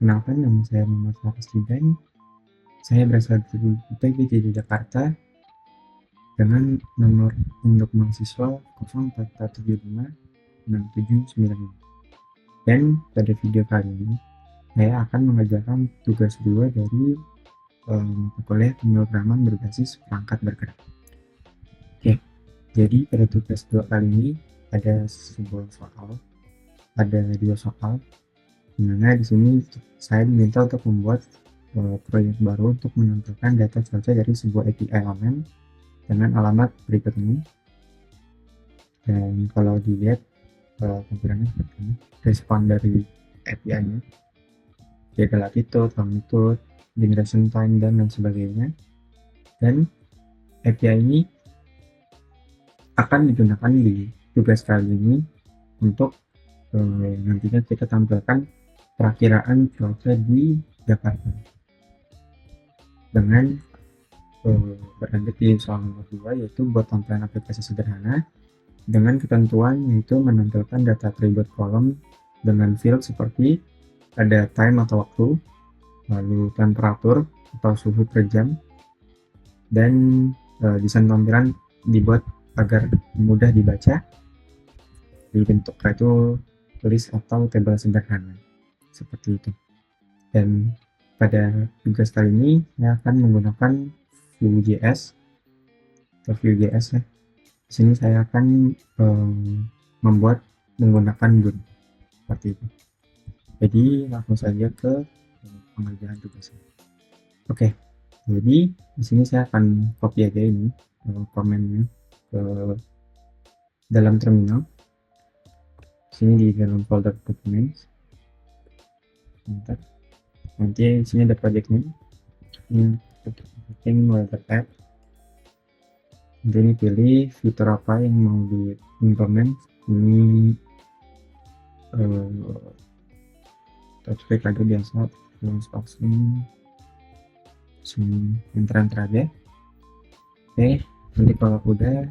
Kenalkan, nama saya Muhammad Faris Judan. Saya berasal dari UPB di Jakarta dengan nomor induk mahasiswa 044756795. Dan pada video kali ini, saya akan mengerjakan tugas 2 dari mata kuliah pemrograman berbasis perangkat bergerak. Oke, jadi pada tugas 2 kali ini ada dua soal, dimana di sini saya diminta untuk membuat proyek baru untuk menampilkan data cuaca dari sebuah API elemen dengan alamat berikut ini. Dan kalau dilihat tampilannya seperti ini, respon dari API-nya, data latitude, longitude, generation time, dan lain sebagainya. Dan API ini akan digunakan di tugas kali ini untuk nantinya kita tampilkan perakiraan cuaca di Jakarta dengan berlanjut di soal nomor 2, yaitu buat tampilan aplikasi sederhana dengan ketentuan yaitu menampilkan data atribut kolom dengan field seperti ada time atau waktu, lalu temperatur atau suhu per jam, dan desain tampilan dibuat agar mudah dibaca, dibentuk itu list atau tabel sederhana seperti itu. Dan pada tugas kali ini saya akan menggunakan Vue.js atau Vue.js ya. Di sini saya akan membuat menggunakan Boon seperti itu. Jadi langsung saja ke pengerjaan tugasnya. Oke, jadi di sini saya akan copy aja ini komennya ke dalam terminal. Sini di dalam folder documents. Nanti di sini ada project name. Ini weather app. Nanti ini pilih fitur apa yang mau di-implement. Ini touchpad lagi biasa, terus option enter aja. Oke, nanti kalau udah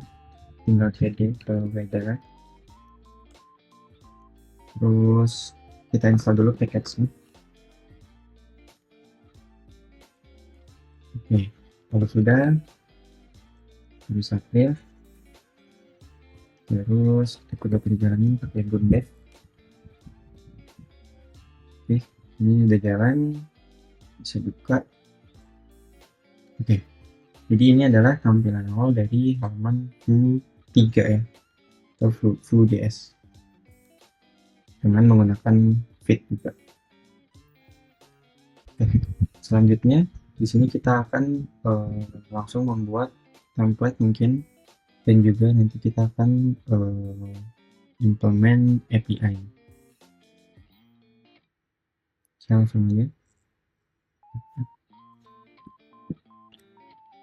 tinggal cd ke weather, terus kita install dulu package-nya. Oke, kalau sudah bisa clear, terus kita udah perjalanan pakai Boondev. Oke, ini udah jalan, bisa buka. Oke, jadi ini adalah tampilan awal dari halaman Vue 3 ya, atau Vue.js dengan menggunakan Vite juga. Oke, selanjutnya di sini kita akan langsung membuat template mungkin, dan juga nanti kita akan implement API. Saya langsung aja.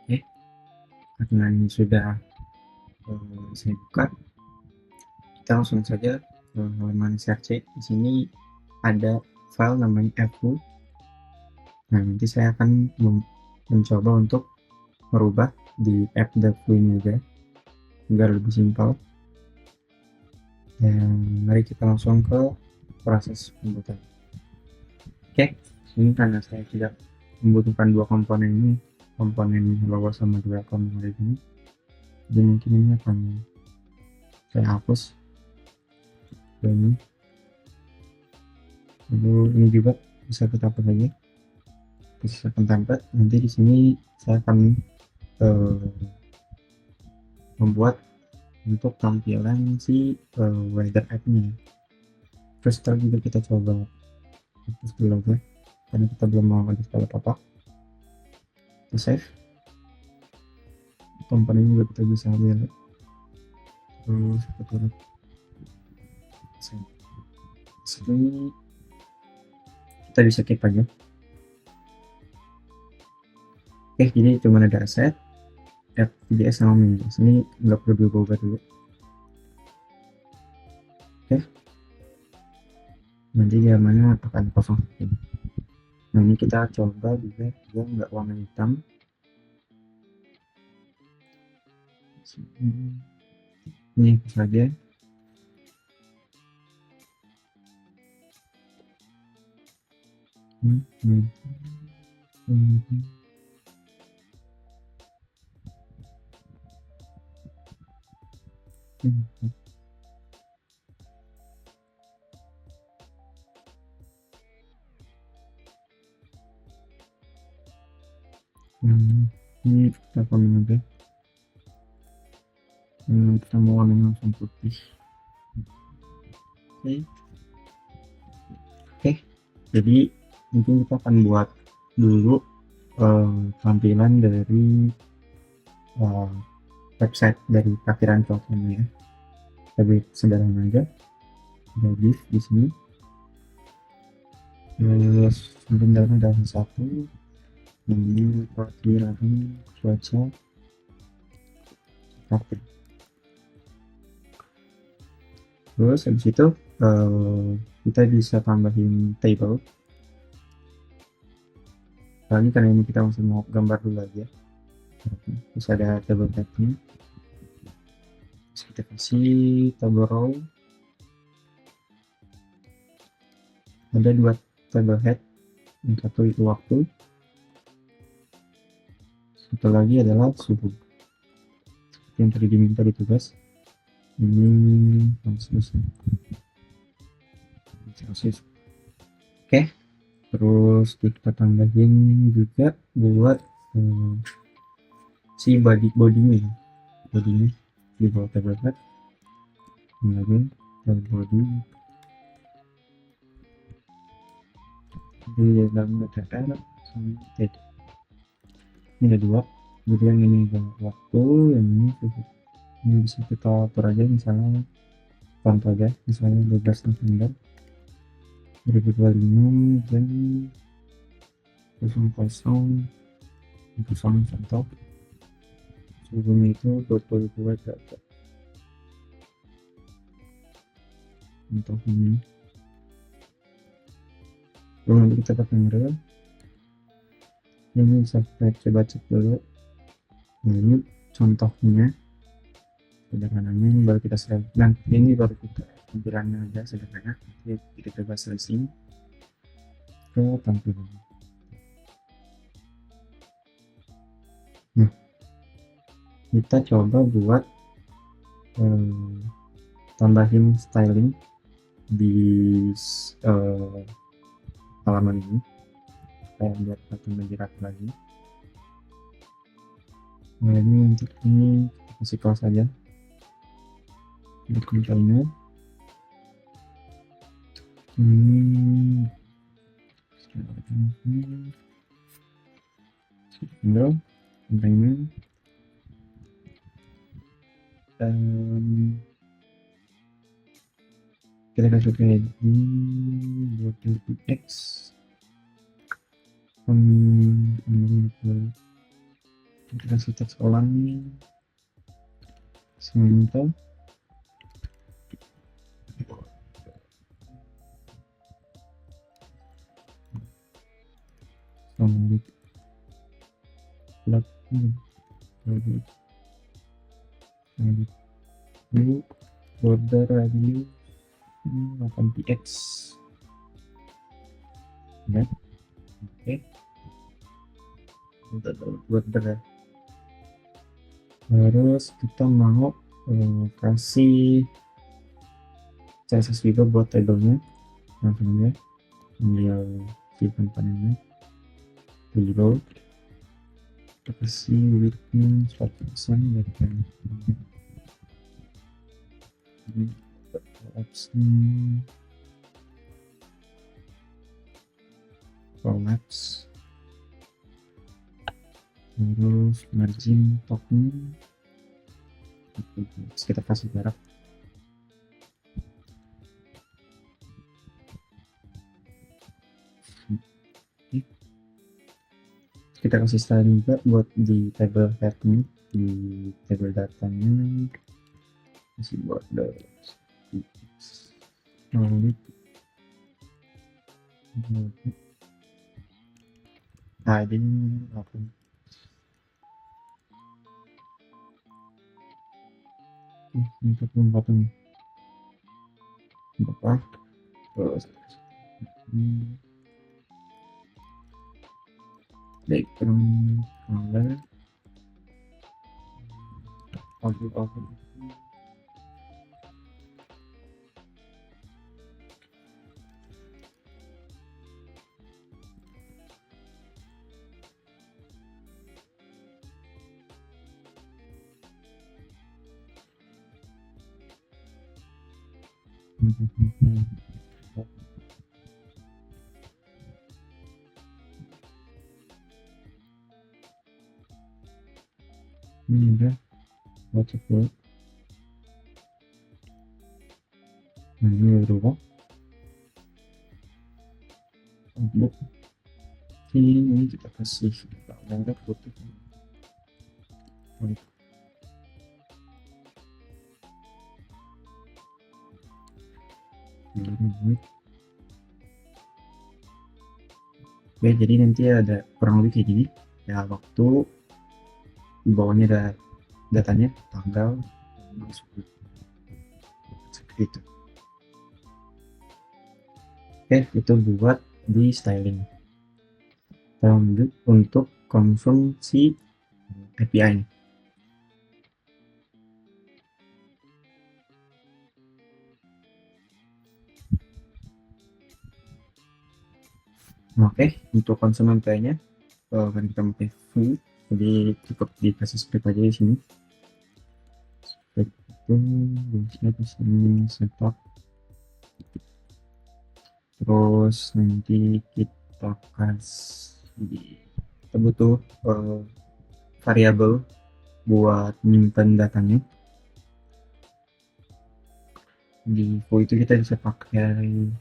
Oke, karena ini sudah saya buka, kita langsung saja ke halaman search. Di sini ada file namanya fvu. Nah, nanti saya akan mencoba untuk merubah di app.fvu ini aja agar lebih simpel. Dan mari kita langsung ke proses pembuatan. Oke, ini karena saya tidak membutuhkan dua komponen ini, komponen logo sama dua komponen ini, jadi mungkin ini akan saya hapus ini. Lalu ini juga bisa kita hapus lagi, bisa template. Nanti di sini saya akan membuat untuk tampilan si weather app-nya. Terus juga kita coba hapus dulu ya, karena kita belum mau ada apa-apa. Kita save, komponen juga kita bisa ambil, terus kita sini kita bisa keep aja. Oke, jadi cuma ada aset app.js sama min.js, ini nggak perlu diubah dulu. Oke, nanti zamannya akan kosong. Nah, ini kita coba juga dia nggak warna hitam. Ini saja. Ini kita komen aja. Kita mau warnanya langsung putih. Oke. Jadi mungkin kita akan buat dulu tampilan dari website dari parkiran cowoknya ya. Tapi sederhana aja. Jadi di sini terus tampilannya ada satu ini parkiran cuaca parkir. Terus habis itu kita bisa tambahin table. Kali karena ini kita langsung mau gambar dulu aja. Terus ada table headnya. Terus kita kasih table row. Ada dua table head. Yang satu itu waktu. Satu lagi adalah suhu. Seperti yang tadi diminta di tugas. Ini Celsius. Oke. Terus kita tambahin juga buat si bodinya di bawah table head. Ini lagi body di dalam DTR sama ini ada dua, jadi yang ini waktu, yang ini suhu. Ini bisa kita atur aja, misalnya contoh aja, misalnya 12 November 2025 jam 00 contoh, suhunya itu 22 derajat untuk ini. Lalu nanti kita pakai mirror. Ini bisa kita coba cek dulu. Nah, ini contohnya sederhananya, ini baru kita save. Dan ini baru kita tampilannya aja sederhana. Jadi kita coba seleksi ke tampilan. Nah, kita coba buat tambahin styling di halaman ini supaya biar kelihatan lebih rapi lagi. Nah, ini untuk ini kasih close saja untuk contohnya. Container kita kasih kayak di 20x kita kasih teks ulang sementara ini border radius 8px ya. Oke, untuk border ya. Terus kita mau kasih CSS juga buat tabelnya, langsung aja ambil simpan panelnya dulu, kita kasih widthnya 100% ya kan. Ini collapse, terus margin topnya kita kasih jarak. Kita kasih styling juga buat di table headnya, di table datanya kasih border nah ini apa untuk memotong berapa terus background color audio. Ini udah cukup. Nah, ini berubah untuk ini kita kasih merah putih. Oke, jadi nanti ada kurang lebih kayak gini ya, waktu di bawahnya ada datanya, tanggal, seperti itu. Oke, itu buat di styling. Lanjut untuk konsumsi API. Oke, untuk konsum API-nya kan kita pakai free, jadi cukup dikasih script aja di sini. Script itu biasanya di sini setup, terus nanti kita kasih, kita butuh variabel buat nyimpen datanya. Di Vo itu kita bisa pakai,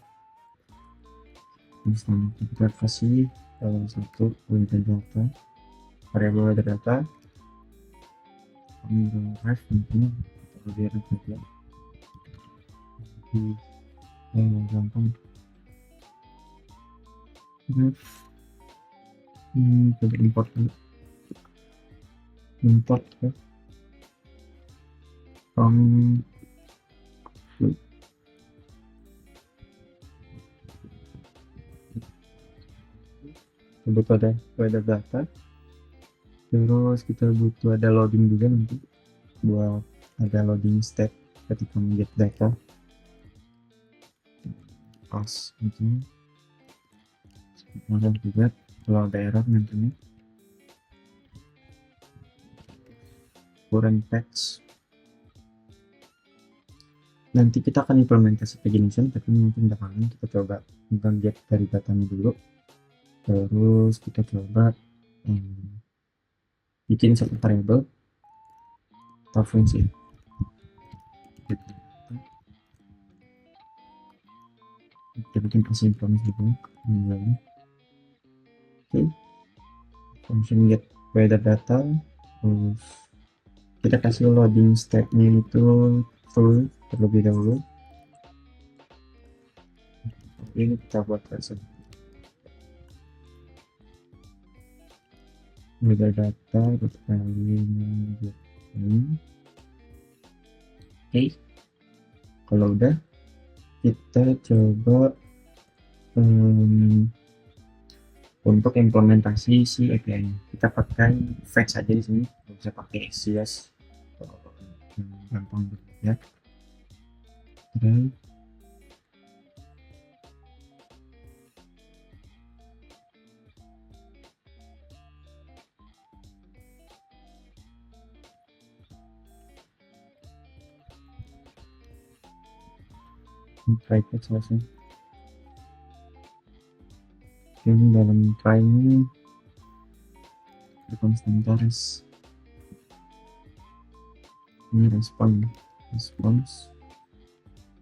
misalnya kita kasih satu nyimpen data, variabel data, ref mungkin atau biar ya di gampang. Coba import dulu, import ya butuh ada data, terus kita butuh ada loading juga nanti buat ada loading step ketika mengget data pas mungkin ada juga kalau ada error nantinya kurang patch. Nanti kita akan implementasi pagination, tapi mungkin belakangan kita coba get dari datanya dulu, terus kita coba bikin satu variable atau fungsi. Kita bikin asynchronous dulu. Oke, function get weather data, terus kita kasih loading step-nya itu full terlebih dahulu. Ini kita buat versi weather data kali ini. Oke, kalau udah kita coba untuk implementasi si API-nya kita pakai fetch aja di sini, bisa pakai XCS gampang ya. Dan try fetch langsung. Ini dalam try ini konstantaris ini response,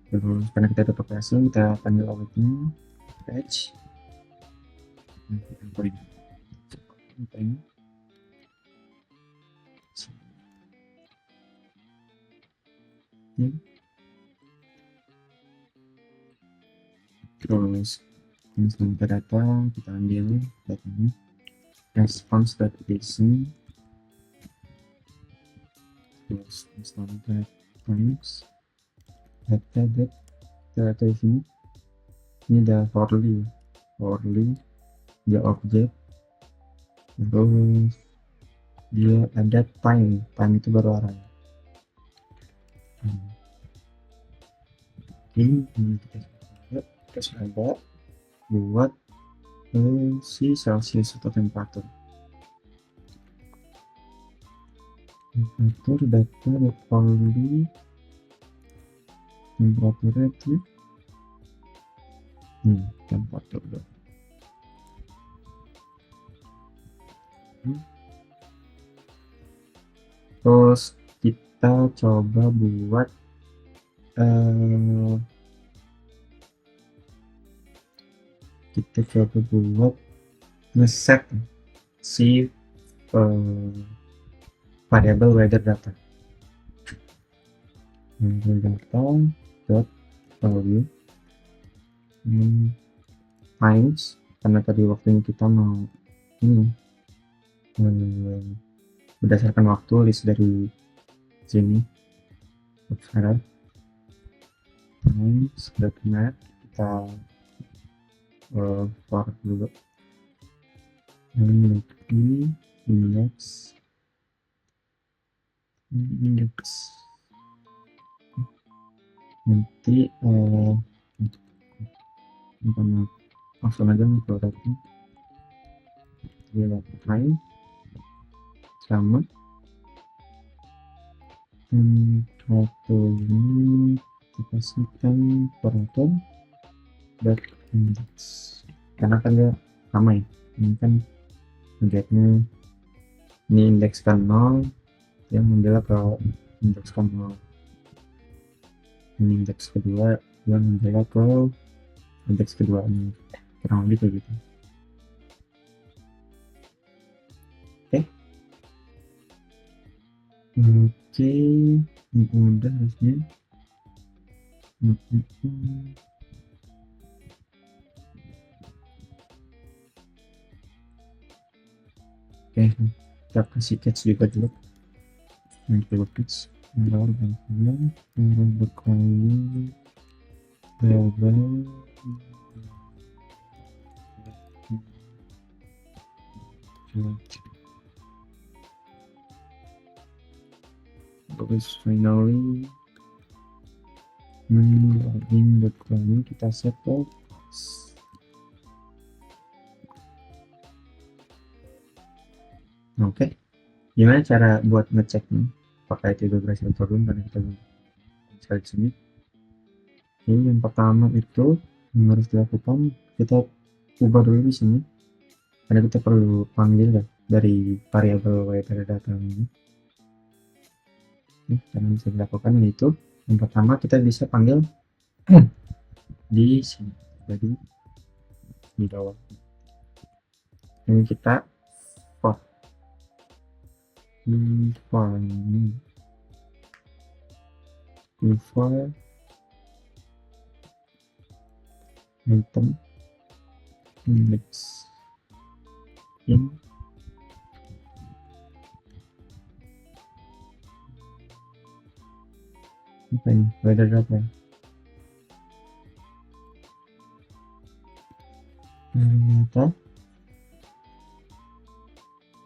terus karena kita tetap asing kita panggil objeknya fetch, kita ini terus instant data kita ambil datanya response.json, terus instant times data di sini. Ini ada for ly dia objek terus dia ada time itu baru arah. Ini kita coba buat si Celsius atau temperatur data recording temperaturnya itu temperatur terus kita coba buat ngeset si variable weather data dot value times, karena tadi waktunya kita mau ini berdasarkan waktu list dari sini sekarang times .net kita for dulu ini index nanti langsung aja produknya time sama foto ini kita kasihkan operator dot index karena kan dia sama ya, ini kan objeknya ini indeks kan 0 yang membela ke indeks kan 0, ini indeks kedua yang membela ke indeks kedua ini kurang lebih kayak gitu. Oke, ini udah harusnya. Oke, kita kasih catch juga dulu. Nanti catch error bagian error berkali double terus finally login berkali kita set up. Oke, gimana cara buat ngeceknya apakah itu udah berhasil turun? Karena kita bisa di sini. Ini yang pertama itu yang harus dilakukan, kita ubah dulu di sini karena kita perlu panggil ya dari variabel weather data ini. Karena bisa dilakukan yaitu yang pertama kita bisa panggil di sini, jadi di bawah ini kita for item index in apa ini weather data ternyata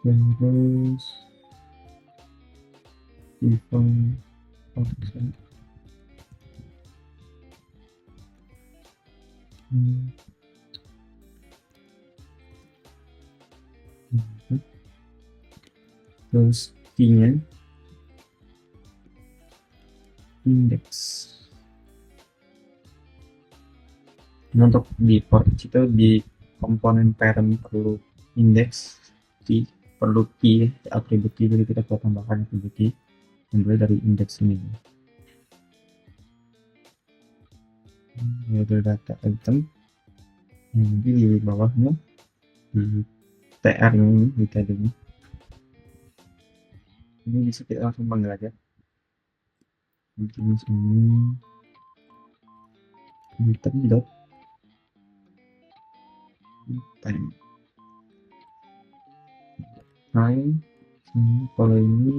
terus define option terus key-nya index. Nah, untuk di port itu di komponen parent perlu index key, perlu key atribut key, jadi kita perlu tambahkan atribut key mulai dari index ini. Weather data item, nanti di bawahnya di tr ini di tadinya ini bisa kita langsung panggil aja mungkin sini item dot time kalau ini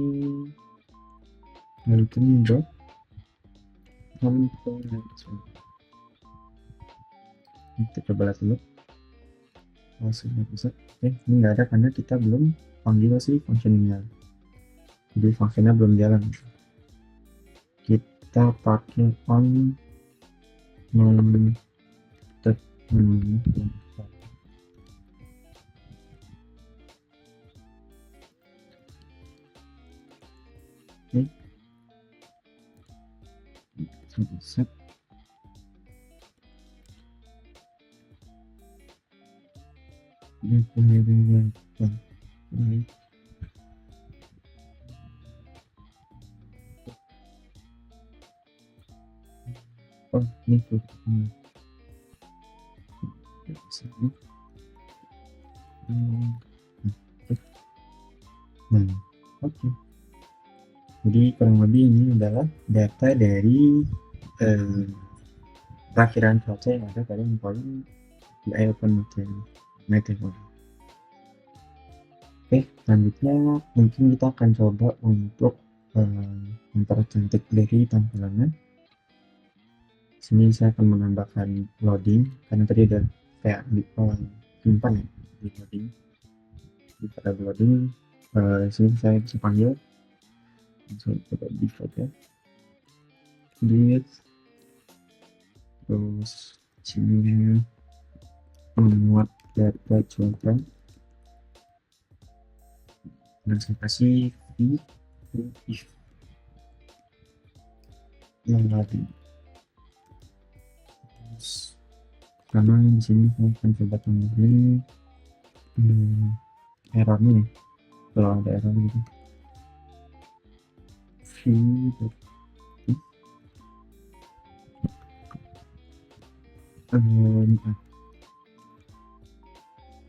item dot kita coba lihat dulu sudah bisa. Oke, ini nggak ada karena kita belum panggil si functionnya, jadi functionnya belum jalan. Kita pakai on non tek oke, set ini. Oh, ini tuh. Nah, oke. Jadi kurang lebih ini adalah data dari perakiraan cuaca yang ada pada kolom di Open Meteor. Oke, selanjutnya mungkin kita akan coba untuk mempercantik dari tampilannya. Sini saya akan menambahkan loading karena tadi ada kayak simpan ya di loading. Di pada loading, sini saya bisa panggil langsung coba default ya, delete, terus sini memuat data cuaca dan saya kasih if yang tadi. Terus karena di sini saya akan coba tambahin errornya nih, kalau ada error gitu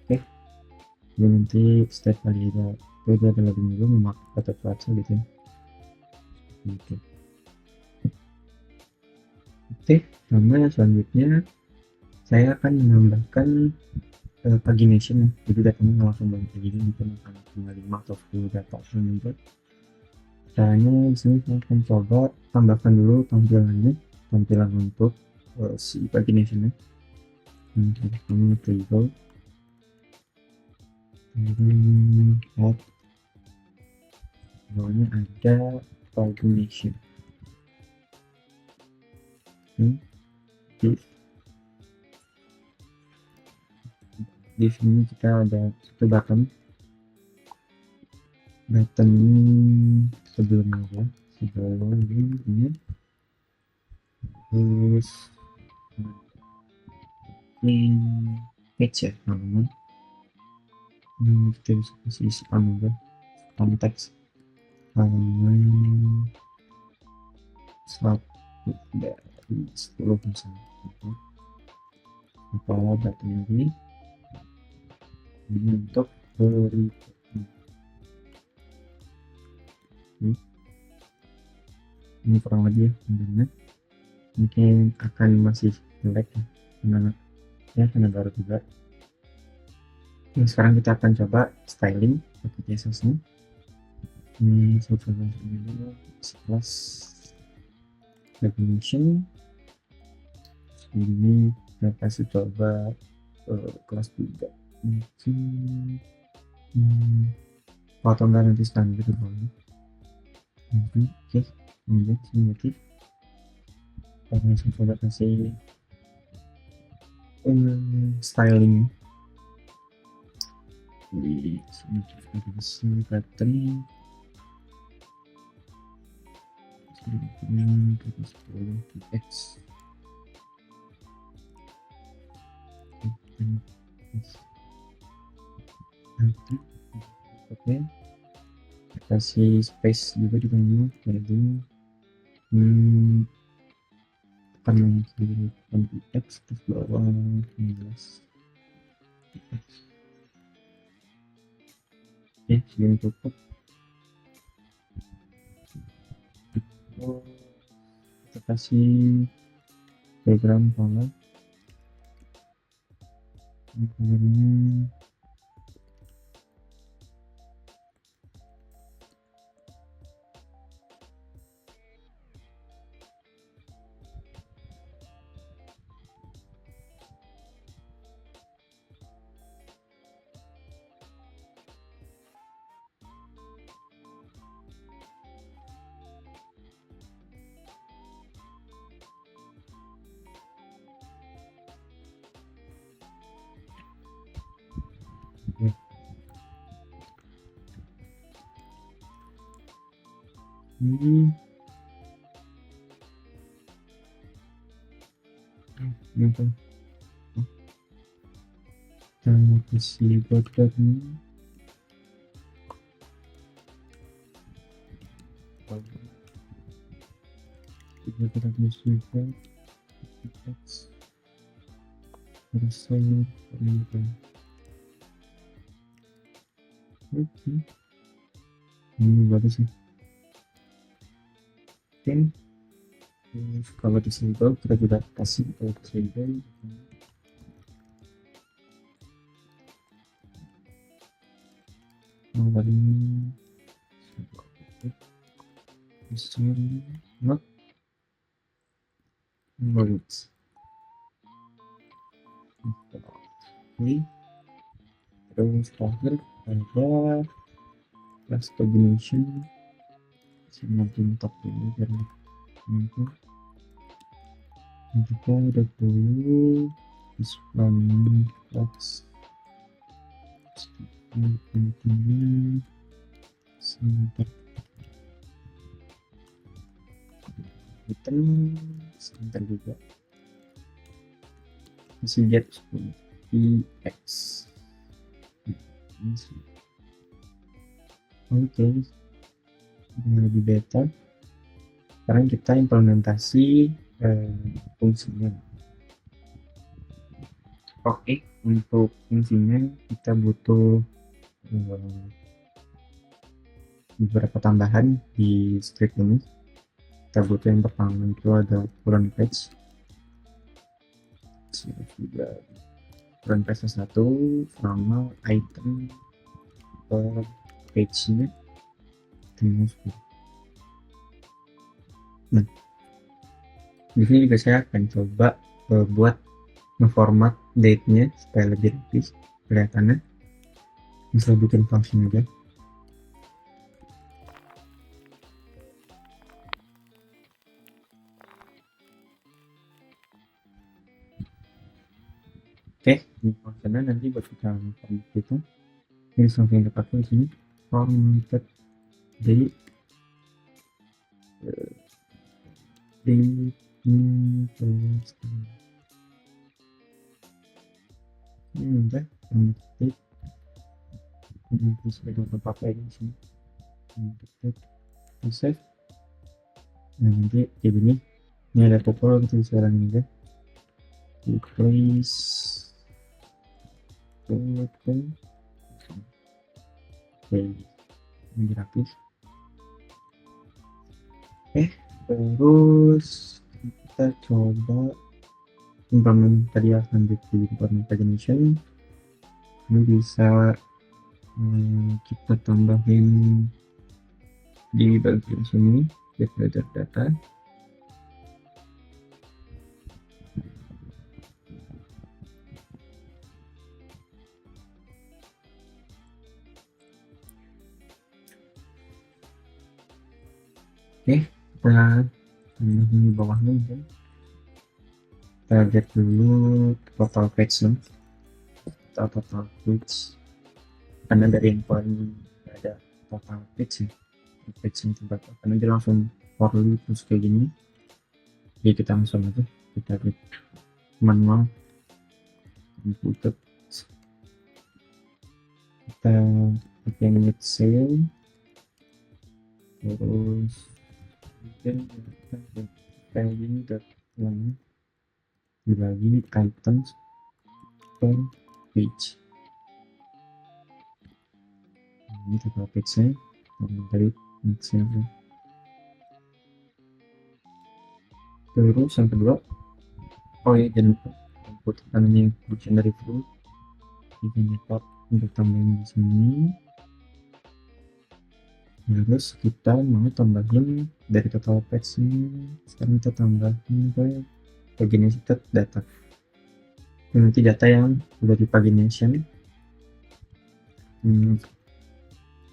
oke, jadi nanti setiap kali itu adalah dulu memakai kata cuaca gitu ya. Oke, sama selanjutnya saya akan menambahkan pagination ya, jadi datanya langsung banyak begini, mungkin akan 5 atau 10 data juga. Caranya di sini saya akan coba tambahkan dulu tampilan untuk si pagination nya. Ini table lihat bawahnya ada pagination. Di sini kita ada satu button sebelumnya ya, sebelum ini, terus ini page ya teman-teman. Kita bisa kasih spam juga, konteks halaman 1 dari 10 misalnya. Kepala button ini untuk beri ini kurang lebih ya, mungkin akan masih jelek ya karena baru juga. Nah, sekarang kita akan coba styling pakai CSS nya. Ini saya coba dulu kelas definition, ini saya kasih coba kelas 3 mungkin atau enggak nanti standar gitu boleh. Oke, lanjut sini saya coba kasih styling di sini, kita kasih pattern ini kita 10 x oke, kasih space juga di bawah, jadi kanan kiri 20x terus bawah 15. Oke, segini cukup. Kita kasih background color ini ini apa kita kasih bordernya kita kasih juga teks rasanya oke ini bagus sih. Oke, kalau disable kita juga kasih kalau disable nomornya not words. Oke, terus terakhir ada class combination sama top ini biar itu kita udah dulu display class ini sebentar item sebentar juga masih get EX oke lebih beta sekarang kita implementasi fungsinya. Oke, untuk fungsinya kita butuh beberapa tambahan di script ini. Kita butuh yang pertama itu ada current page. Current page 1 nama item per page-nya. Nah, di sini juga saya akan coba buat ngeformat date-nya supaya lebih rapi kelihatannya. Bisa bikin function aja. Oke, ini functionnya nanti buat kita format itu. Ini langsung kita pakai di sini formatted date ini udah formatted ini bisa kita pakai di sini formatted save. Nah nanti kayak gini ini ada tutorial gitu sekarang ini deh replace oke ini rapis. Terus kita coba implement tadi ya lanjut di implement pagination ini bisa kita tambahin di bagian sini get weather data. Oke, kita tambahin di bawahnya mungkin kita lihat dulu total page nya atau total page karena dari endpoint ada total page ya page yang terbaca karena dia langsung for loop terus kayak gini jadi kita langsung aja kita lihat manual input kita pakai init sale terus mungkin kita ini yang dibagi items per page ini total page nya dari page-nya. Terus yang kedua oh ya jangan lupa input ini dictionary flow ini nyetop untuk tambahin di sini. Terus kita mau tambahin dari total page ini sekarang kita tambahin ke paginated data nanti data yang udah di pagination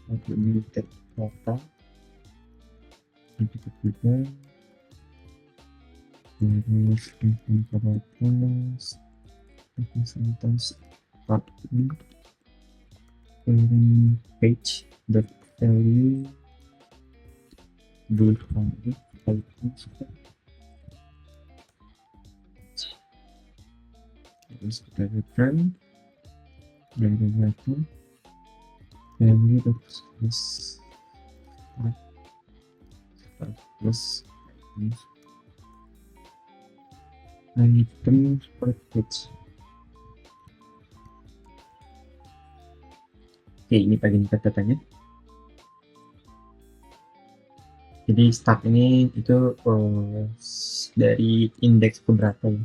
paginated data kita juga terus sentence page dot value dulu lagi kita hitung terus kita return dari satu value plus plus item per page. Oke, ini bagian datanya. Jadi start ini itu dari indeks keberapa ya?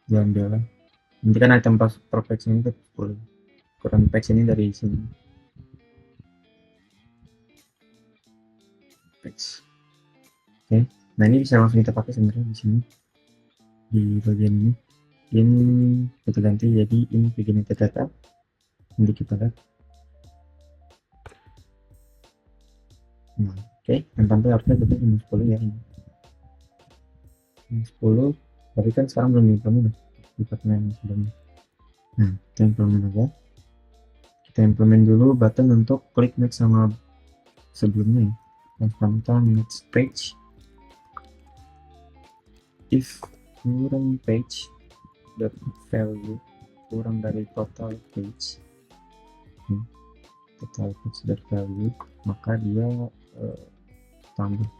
Jangan dulu. Nanti kan item per page ini 10. Kurang page ini dari sini. Page. Oke. Nah ini bisa langsung kita pakai sebenarnya di sini. Di bagian ini. Ini kita ganti jadi ini bagian data. Nanti kita lihat. Nah, oke. Yang tampil harusnya jadi minus 10 ya ini. Minus 10. Tapi kan sekarang belum implement. Sifatnya yang sebelumnya. Nah, kita implement aja. Kita implement dulu button untuk klik next sama sebelumnya ya. Langsung next page. If kurang page dot value kurang dari total page total page dot value, maka dia tambah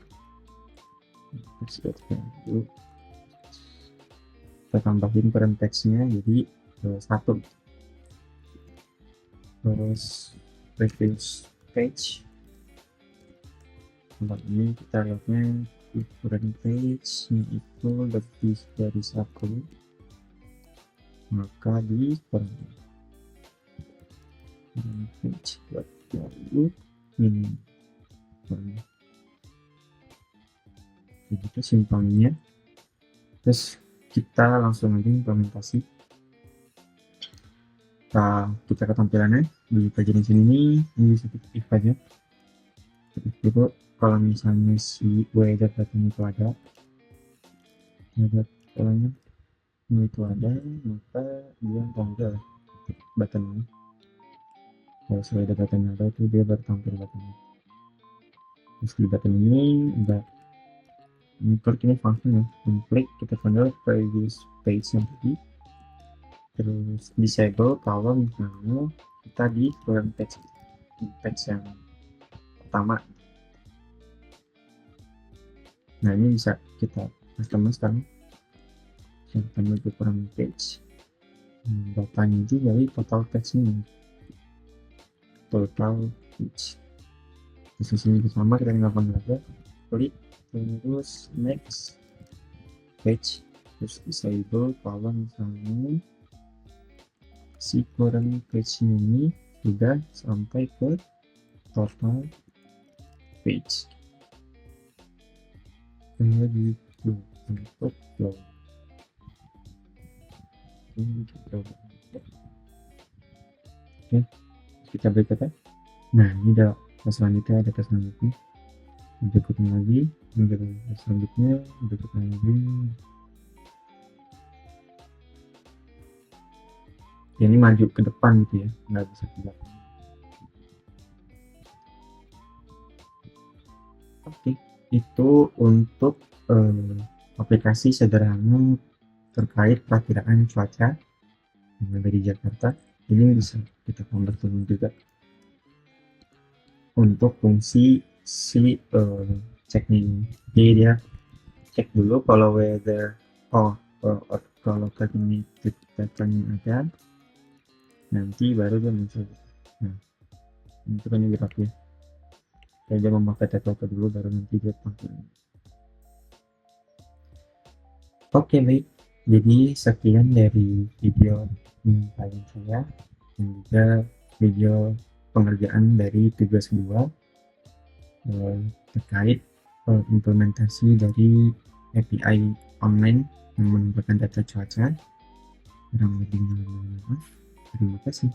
page dot value, kita tambahin current page nya jadi 1. Terus previous page, tempat ini kita lihatnya current page itu lebih dari 1, maka di current page buat value ini begitu simpelnya. Terus kita langsung aja implementasi. Nah, kita ke tampilannya di bagian sini ini bisa kita if aja. Itu kalau misalnya si weather button itu ada polanya itu ada, maka dia tampil button ini. Kalau weather button ada itu dia bertampil buttonnya. Terus di button ini ada klik ini function ya, klik kita panggil previous page yang tadi. Terus disable kalau misalnya kita di current page yang pertama. Nah ini bisa kita customize sekarang. Kita menuju current page, datanya juga dari total page ini, total page. Terus sini sama kita tinggal panggil aja, klik terus next page, terus disable kalau misalnya si current page ini sudah sampai ke total page. Begitu untuk flow. Oke, kita berikutnya. Nah ini udah selanjutnya, ada selanjutnya, berikutnya lagi, selanjutnya, berikutnya lagi. Ini maju ke depan gitu ya, nggak bisa ke belakang. Oke, itu untuk aplikasi sederhana terkait perakiraan cuaca yang ada di Jakarta. Ini bisa kita convert juga untuk fungsi si cek ini. Jadi dia cek dulu kalau weather kalau ini datanya ada, nanti baru dia muncul. Nah itu kan yang rapi ya, dia memakai data dulu baru nanti dia tampil. Oke baik, jadi sekian dari video penyampaian saya dan juga video pengerjaan dari tugas 2 terkait implementasi dari API online yang mengumpulkan data cuaca. Kurang lebihnya mohon maaf. Terima kasih.